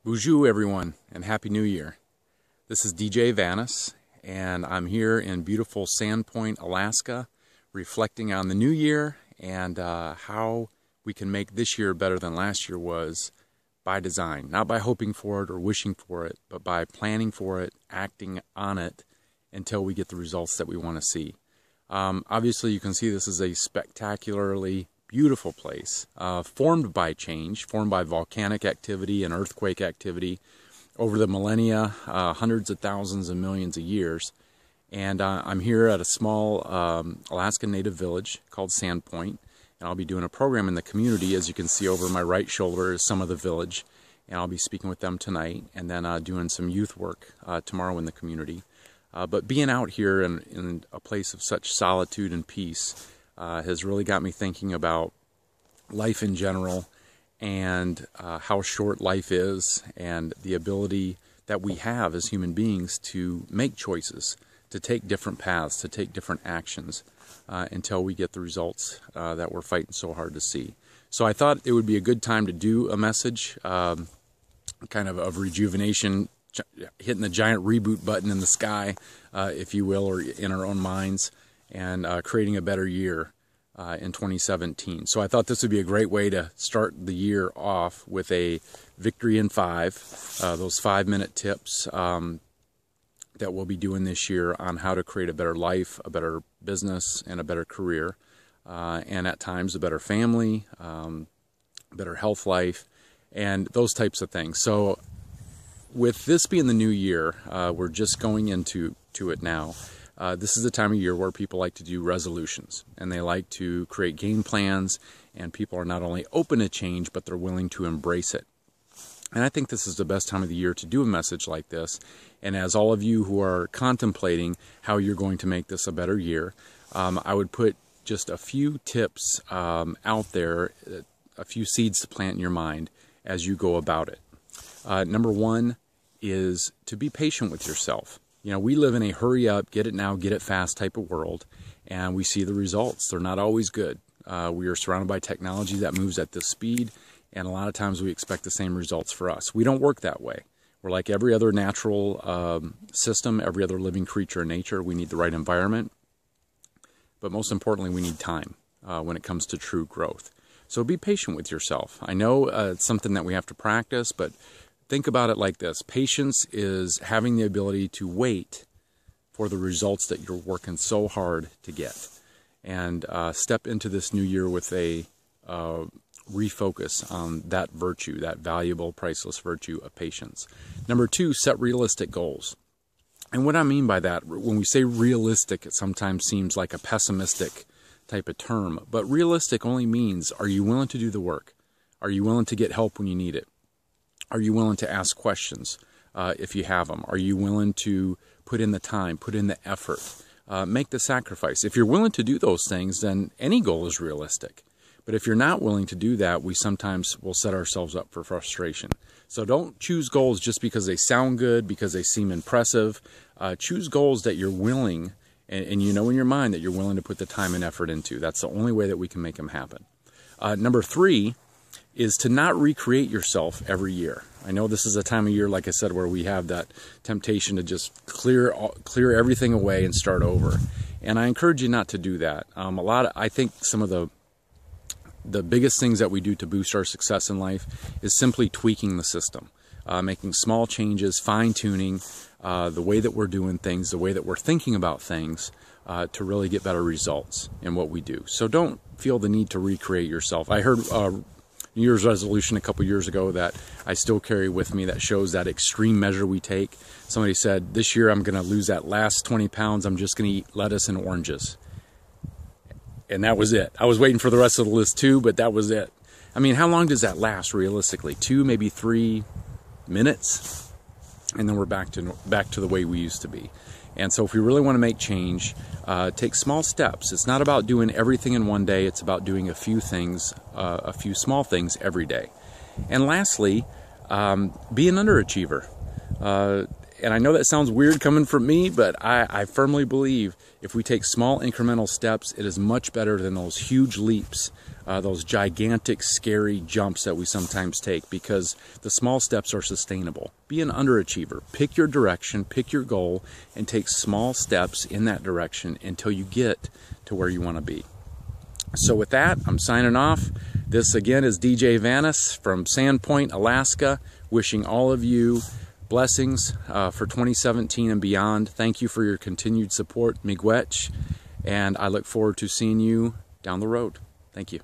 Bonjour everyone, and Happy New Year. This is DJ Vanas, and I'm here in beautiful Sandpoint, Alaska, reflecting on the new year and how we can make this year better than last year was by design. Not by hoping for it or wishing for it, but by planning for it, acting on it until we get the results that we want to see. Obviously, you can see this is a spectacularly beautiful place, formed by change, formed by volcanic activity and earthquake activity over the millennia, hundreds of thousands and millions of years. And I'm here at a small Alaskan native village called Sandpoint, and I'll be doing a program in the community. As you can see over my right shoulder is some of the village, and I'll be speaking with them tonight, and then doing some youth work tomorrow in the community. But being out here in a place of such solitude and peace has really got me thinking about life in general and how short life is, and the ability that we have as human beings to make choices, to take different paths, to take different actions until we get the results that we're fighting so hard to see. So I thought it would be a good time to do a message, kind of rejuvenation, hitting the giant reboot button in the sky, if you will, or in our own minds, and creating a better year in 2017. So I thought this would be a great way to start the year off with a victory in 5, those 5-minute tips that we'll be doing this year on how to create a better life, a better business, and a better career, and at times a better family, better health life, and those types of things. So with this being the new year, we're just going into it now. This is the time of year where people like to do resolutions, and they like to create game plans, and people are not only open to change, but they're willing to embrace it. And I think this is the best time of the year to do a message like this. And as all of you who are contemplating how you're going to make this a better year, I would put just a few tips out there, a few seeds to plant in your mind as you go about it. Number one is to be patient with yourself. You know, we live in a hurry up, get it now, get it fast type of world, and we see the results. They're not always good. We are surrounded by technology that moves at this speed, and a lot of times we expect the same results for us. We don't work that way. We're like every other natural system, every other living creature in nature. We need the right environment, but most importantly, we need time when it comes to true growth. So be patient with yourself. I know it's something that we have to practice, but think about it like this. Patience is having the ability to wait for the results that you're working so hard to get. And step into this new year with a refocus on that virtue, that valuable, priceless virtue of patience. Number 2, set realistic goals. And what I mean by that, when we say realistic, it sometimes seems like a pessimistic type of term. But realistic only means, are you willing to do the work? Are you willing to get help when you need it? Are you willing to ask questions if you have them? Are you willing to put in the time, put in the effort, make the sacrifice? If you're willing to do those things, then any goal is realistic. But if you're not willing to do that, we sometimes will set ourselves up for frustration. So don't choose goals just because they sound good, because they seem impressive. Choose goals that you're willing, and you know in your mind that you're willing to put the time and effort into. That's the only way that we can make them happen. Number 3 is to not recreate yourself every year. I know this is a time of year, like I said, where we have that temptation to just clear everything away and start over. And I encourage you not to do that. I think some of the biggest things that we do to boost our success in life is simply tweaking the system, making small changes, fine-tuning the way that we're doing things, the way that we're thinking about things, to really get better results in what we do. So don't feel the need to recreate yourself. I heard New Year's resolution a couple years ago that I still carry with me that shows that extreme measure we take. Somebody said, this year I'm going to lose that last 20 pounds. I'm just going to eat lettuce and oranges. And that was it. I was waiting for the rest of the list too, but that was it. I mean, how long does that last realistically? 2, maybe 3 minutes? And then we're back to the way we used to be. And so if we really want to make change, take small steps. It's not about doing everything in one day. It's about doing a few things, a few small things every day. And lastly, be an underachiever. And I know that sounds weird coming from me, but I firmly believe if we take small incremental steps, it is much better than those huge leaps, those gigantic, scary jumps that we sometimes take, because the small steps are sustainable. Be an underachiever. Pick your direction, pick your goal, and take small steps in that direction until you get to where you want to be. So with that, I'm signing off. This again is DJ Vanas from Sandpoint, Alaska, wishing all of you blessings for 2017 and beyond. Thank you for your continued support, miigwech, and I look forward to seeing you down the road. Thank you.